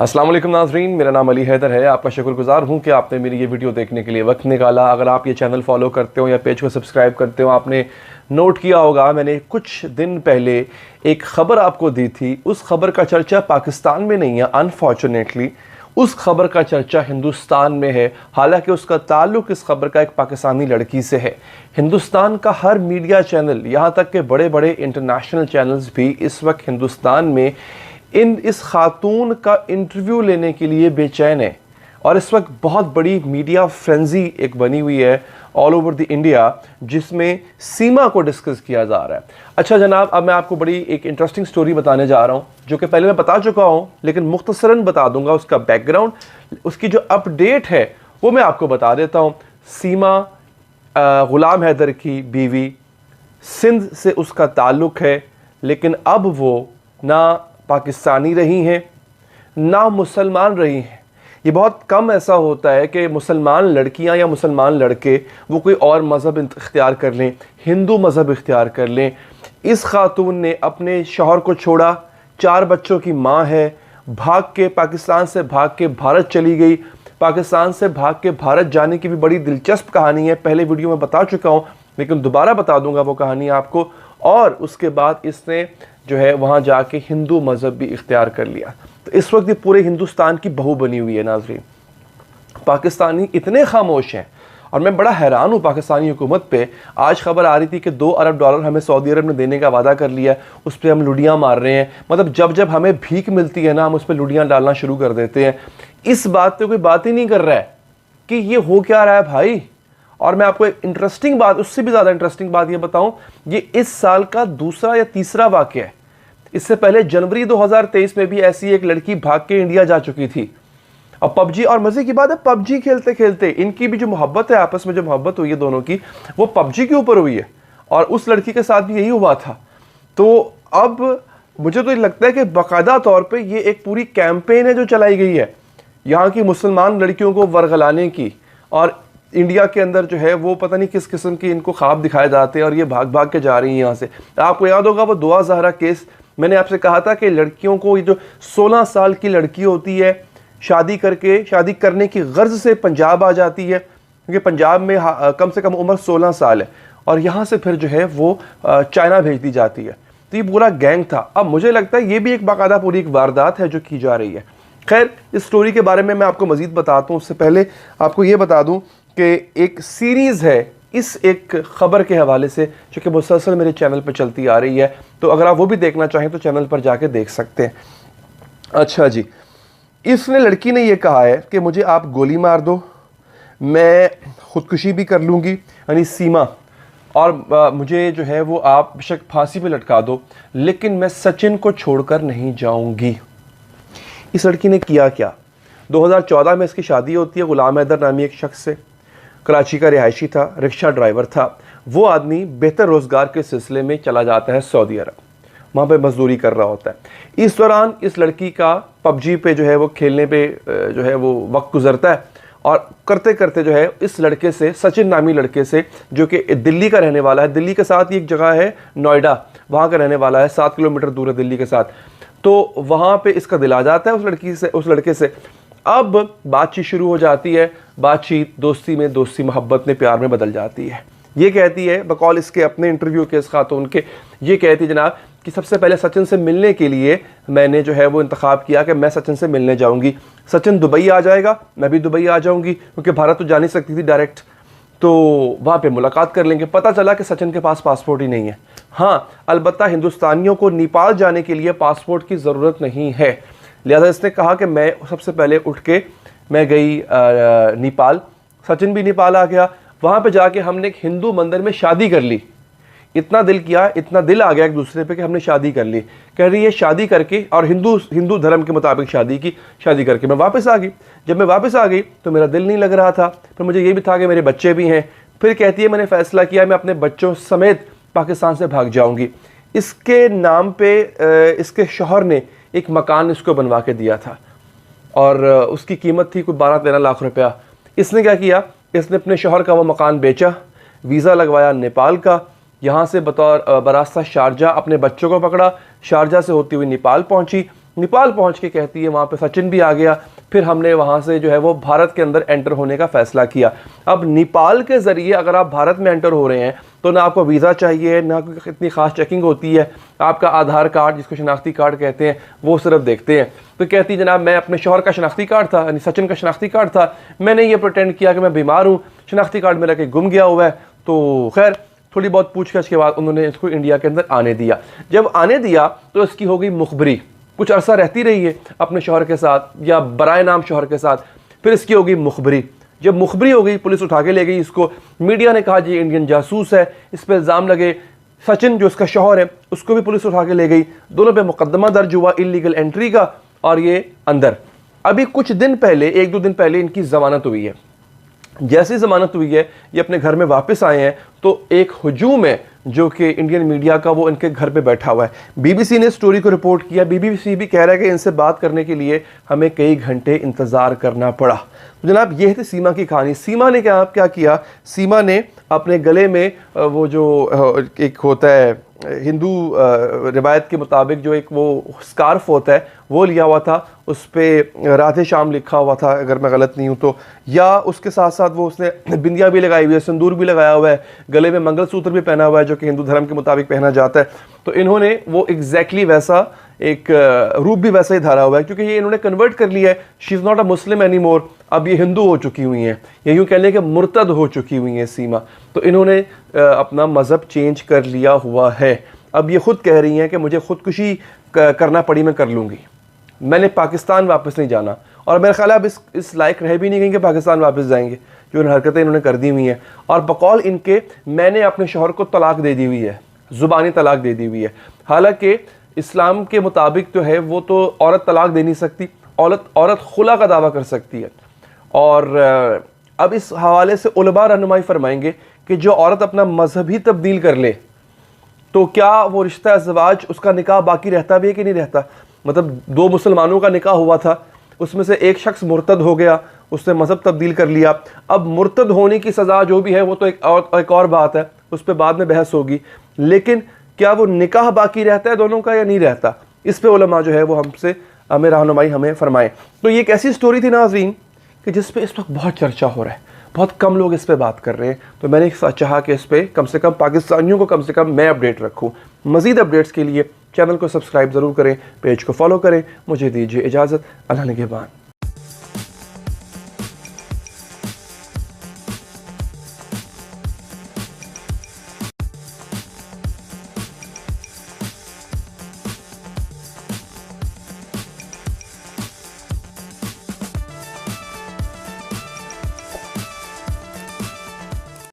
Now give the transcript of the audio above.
अस्सलाम वालेकुम नाज़रीन, मेरा नाम अली हैदर है। आपका शुक्रगुज़ार हूँ कि आपने मेरी ये वीडियो देखने के लिए वक्त निकाला। अगर आप ये चैनल फॉलो करते हो या पेज को सब्सक्राइब करते हो, आपने नोट किया होगा मैंने कुछ दिन पहले एक ख़बर आपको दी थी। उस ख़बर का चर्चा पाकिस्तान में नहीं है, अनफॉर्चुनेटली उस ख़बर का चर्चा हिंदुस्तान में है। हालांकि उसका ताल्लुक़ इस ख़बर का एक पाकिस्तानी लड़की से है। हिंदुस्तान का हर मीडिया चैनल, यहाँ तक के बड़े बड़े इंटरनेशनल चैनल्स भी इस वक्त हिंदुस्तान में इस खातून का इंटरव्यू लेने के लिए बेचैन है। और इस वक्त बहुत बड़ी मीडिया फ्रेंजी एक बनी हुई है ऑल ओवर द इंडिया, जिसमें सीमा को डिस्कस किया जा रहा है। अच्छा जनाब, अब मैं आपको बड़ी एक इंटरेस्टिंग स्टोरी बताने जा रहा हूँ, जो कि पहले मैं बता चुका हूँ, लेकिन मुख्तसरन बता दूंगा उसका बैकग्राउंड, उसकी जो अपडेट है वो मैं आपको बता देता हूँ। सीमा ग़ुलाम हैदर की बीवी, सिंध से उसका ताल्लुक़ है, लेकिन अब वो ना पाकिस्तानी रही हैं ना मुसलमान रही हैं। ये बहुत कम ऐसा होता है कि मुसलमान लड़कियां या मुसलमान लड़के वो कोई और मज़हब इख्तियार कर लें, हिंदू मज़हब इख्तियार कर लें। इस खातून ने अपने शौहर को छोड़ा, 4 बच्चों की माँ है, भाग के पाकिस्तान से भाग के भारत चली गई। पाकिस्तान से भाग के भारत जाने की भी बड़ी दिलचस्प कहानी है, पहले वीडियो में बता चुका हूँ, लेकिन दोबारा बता दूंगा वो कहानी आपको। और उसके बाद इसने जो है वहाँ जाके हिंदू मज़हब भी इख्तियार कर लिया। तो इस वक्त ये पूरे हिंदुस्तान की बहू बनी हुई है। नाज़रीन, पाकिस्तानी इतने खामोश हैं और मैं बड़ा हैरान हूँ पाकिस्तानी हुकूमत पे। आज ख़बर आ रही थी कि $2 अरब हमें सऊदी अरब ने देने का वादा कर लिया है, उस पर हम लुड़ियाँ मार रहे हैं। मतलब जब जब हमें भीख मिलती है ना, हम उस पर लुड़ियाँ डालना शुरू कर देते हैं। इस बात पे कोई बात ही नहीं कर रहा है कि ये हो क्या रहा है भाई। और मैं आपको एक इंटरेस्टिंग बात, उससे भी ज़्यादा इंटरेस्टिंग बात ये बताऊं, ये इस साल का दूसरा या तीसरा वाक़या है। इससे पहले जनवरी 2023 में भी ऐसी एक लड़की भाग के इंडिया जा चुकी थी। और पबजी, और मज़े की बात है, पबजी खेलते खेलते इनकी भी जो मोहब्बत है, आपस में जो मोहब्बत हुई है दोनों की, वो पबजी के ऊपर हुई है। और उस लड़की के साथ भी यही हुआ था। तो अब मुझे तो लगता है कि बाकायदा तौर पर ये एक पूरी कैंपेन है जो चलाई गई है यहाँ की मुसलमान लड़कियों को वर्गलाने की। और इंडिया के अंदर जो है वो पता नहीं किस किस्म की इनको ख्वाब दिखाए जाते हैं और ये भाग भाग के जा रही हैं यहाँ से। आपको याद होगा वो दुआ ज़हरा केस, मैंने आपसे कहा था कि लड़कियों को, ये जो 16 साल की लड़की होती है, शादी करने की गर्ज से पंजाब आ जाती है, क्योंकि पंजाब में कम से कम उम्र 16 साल है, और यहाँ से फिर जो है वो चाइना भेज दी जाती है। तो ये पूरा गैंग था। अब मुझे लगता है ये भी एक बाकायदा पूरी एक वारदात है जो की जा रही है। खैर, इस स्टोरी के बारे में मैं आपको मज़ीद बताता हूँ। उससे पहले आपको ये बता दूँ कि एक सीरीज़ है इस एक ख़बर के हवाले से जो कि मुसलसल मेरे चैनल पर चलती आ रही है। तो अगर आप वो भी देखना चाहें तो चैनल पर जाके देख सकते हैं। अच्छा जी, इसने, लड़की ने ये कहा है कि मुझे आप गोली मार दो, मैं ख़ुदकुशी भी कर लूँगी, यानी सीमा, और मुझे जो है वो आप बेशक फांसी पे लटका दो, लेकिन मैं सचिन को छोड़कर नहीं जाऊँगी। इस लड़की ने किया क्या? 2014 में इसकी शादी होती है ग़ुलाम हैदर नामी एक शख्स से। कराची का रिहायशी था, रिक्शा ड्राइवर था। वो आदमी बेहतर रोज़गार के सिलसिले में चला जाता है सऊदी अरब, वहाँ पे मजदूरी कर रहा होता है। इस दौरान इस लड़की का पबजी पे जो है वो खेलने पे जो है वो वक्त गुजरता है। और करते करते जो है इस लड़के से, सचिन नामी लड़के से, जो कि दिल्ली का रहने वाला है, दिल्ली के साथ ही एक जगह है नोएडा, वहाँ का रहने वाला है, 7 किलोमीटर दूर है दिल्ली के साथ। तो वहाँ पे इसका दिल आ जाता है उस लड़के से। अब बातचीत शुरू हो जाती है, बातचीत दोस्ती में, दोस्ती मोहब्बत में, प्यार में बदल जाती है। ये कहती है, बकौल इसके अपने इंटरव्यू के इस खातून के, ये कहती है जनाब कि सबसे पहले सचिन से मिलने के लिए मैंने जो है वो इंतखाब किया कि मैं सचिन से मिलने जाऊंगी। सचिन दुबई आ जाएगा, मैं भी दुबई आ जाऊंगी, क्योंकि भारत तो जा नहीं सकती थी डायरेक्ट, तो वहाँ पे मुलाकात कर लेंगे। पता चला कि सचिन के पास पासपोर्ट ही नहीं है। हाँ, अलबत्ता हिंदुस्तानियों को नेपाल जाने के लिए पासपोर्ट की ज़रूरत नहीं है। लिहाजा इसने कहा कि मैं सबसे पहले उठ के मैं गई नेपाल, सचिन भी नेपाल आ गया। वहाँ पे जाके हमने एक हिंदू मंदिर में शादी कर ली। इतना दिल किया, इतना दिल आ गया एक दूसरे पे कि हमने शादी कर ली। कह रही है शादी करके, और हिंदू धर्म के मुताबिक शादी की, शादी करके मैं वापस आ गई। जब मैं वापस आ गई तो मेरा दिल नहीं लग रहा था, फिर मुझे ये भी था कि मेरे बच्चे भी हैं। फिर कहती है मैंने फ़ैसला किया मैं अपने बच्चों समेत पाकिस्तान से भाग जाऊँगी। इसके नाम पे इसके शौहर ने एक मकान इसको बनवा के दिया था, और उसकी कीमत थी कोई 12-13 लाख रुपया। इसने क्या किया, इसने अपने शौहर का वो मकान बेचा, वीज़ा लगवाया नेपाल का, यहाँ से बतौर बरास्ता शारजा अपने बच्चों को पकड़ा, शारजा से होती हुई नेपाल पहुँची। नेपाल पहुंच के कहती है वहाँ पे सचिन भी आ गया, फिर हमने वहाँ से जो है वो भारत के अंदर एंटर होने का फ़ैसला किया। अब नेपाल के ज़रिए अगर आप भारत में एंटर हो रहे हैं तो ना आपको वीज़ा चाहिए, ना कोई इतनी ख़ास चेकिंग होती है, आपका आधार कार्ड जिसको शनाख्ती कार्ड कहते हैं वो सिर्फ देखते हैं। तो कहती जनाब मैं अपने शौहर का शनाख्ती कार्ड था, यानी सचिन का शनाख्ती कार्ड था, मैंने ये प्रिटेंड किया कि मैं बीमार हूँ, शनाख्ती कार्ड मेरा कहीं गुम गया हुआ है। तो खैर थोड़ी बहुत पूछताछ के बाद उन्होंने इसको इंडिया के अंदर आने दिया। जब आने दिया तो इसकी हो गई मुखबरी, कुछ अरसा रहती रही है अपने शौहर के साथ या बराए नाम शौहर के साथ, फिर इसकी हो गई मुखबरी। जब मुखबरी हो गई पुलिस उठा के ले गई इसको, मीडिया ने कहा जी इंडियन जासूस है, इस पर इल्ज़ाम लगे। सचिन जो इसका शौहर है उसको भी पुलिस उठा के ले गई, दोनों पे मुकदमा दर्ज हुआ इलीगल एंट्री का और ये अंदर। अभी कुछ दिन पहले, 1-2 दिन पहले इनकी ज़मानत हुई है। जैसी ज़मानत हुई है ये अपने घर में वापस आए हैं तो एक हुजूम है जो कि इंडियन मीडिया का वो इनके घर पे बैठा हुआ है। बीबीसी ने स्टोरी को रिपोर्ट किया, बीबीसी भी कह रहा है कि इनसे बात करने के लिए हमें कई घंटे इंतज़ार करना पड़ा। तो जनाब ये थी सीमा की कहानी। सीमा ने क्या किया, सीमा ने अपने गले में वो जो एक होता है हिंदू रिवायत के मुताबिक जो एक वो स्कार्फ होता है वो लिया हुआ था, उस पर राधे श्याम लिखा हुआ था अगर मैं गलत नहीं हूँ तो, या उसके साथ साथ वो उसने बिंदिया भी लगाई हुई है, सिंदूर भी लगाया हुआ है, गले में मंगलसूत्र भी पहना हुआ है जो कि हिंदू धर्म के मुताबिक पहना जाता है। तो इन्होंने वो एग्जैक्टली वैसा एक रूप भी वैसा ही धारा हुआ है, क्योंकि ये इन्होंने कन्वर्ट कर लिया है। She is not a Muslim any more, अब ये हिंदू हो चुकी हुई हैं, ये यूँ कह लें कि मुर्तद हो चुकी हुई हैं सीमा। तो इन्होंने अपना मज़हब चेंज कर लिया हुआ है। अब ये ख़ुद कह रही हैं कि मुझे ख़ुदकुशी करना पड़ी मैं कर लूँगी, मैंने पाकिस्तान वापस नहीं जाना। और मेरा ख्याल है अब इस लायक रह भी नहीं गई कि पाकिस्तान वापस जाएंगे, जो इन हरकतें इन्होंने कर दी हुई हैं। और बकौल इनके मैंने अपने शौहर को तलाक दे दी हुई है, ज़ुबानी तलाक दे दी हुई है। हालांकि इस्लाम के मुताबिक तो है वो तो औरत तलाक दे नहीं सकती, औरत खुला का दावा कर सकती है। और अब इस हवाले से उलमा रहनुमाई फरमाएंगे कि जो औरत अपना मजहब ही तब्दील कर ले तो क्या वो रिश्ता अज़वाज, उसका निकाह बाकी रहता भी है कि नहीं रहता। मतलब 2 मुसलमानों का निकाह हुआ था, उसमें से एक शख्स मुर्तद हो गया, उसने मज़हब तब्दील कर लिया। अब मुर्तद होने की सज़ा जो भी है वो तो एक और बात है, उस पर बाद में बहस होगी। लेकिन क्या वो निकाह बाकी रहता है दोनों का या नहीं रहता, इस पे उलमा जो है वो हमें रहनुमाई हमें फरमाएं। तो ये एक ऐसी स्टोरी थी नाज़रीन कि जिस पे इस वक्त बहुत चर्चा हो रहा है, बहुत कम लोग इस पे बात कर रहे हैं। तो मैंने चाहा कि इस पे कम से कम पाकिस्तानियों को कम से कम मैं अपडेट रखूं। मज़ीद अपडेट्स के लिए चैनल को सब्सक्राइब ज़रूर करें, पेज को फॉलो करें। मुझे दीजिए इजाज़त, अल्लाह निगहबान।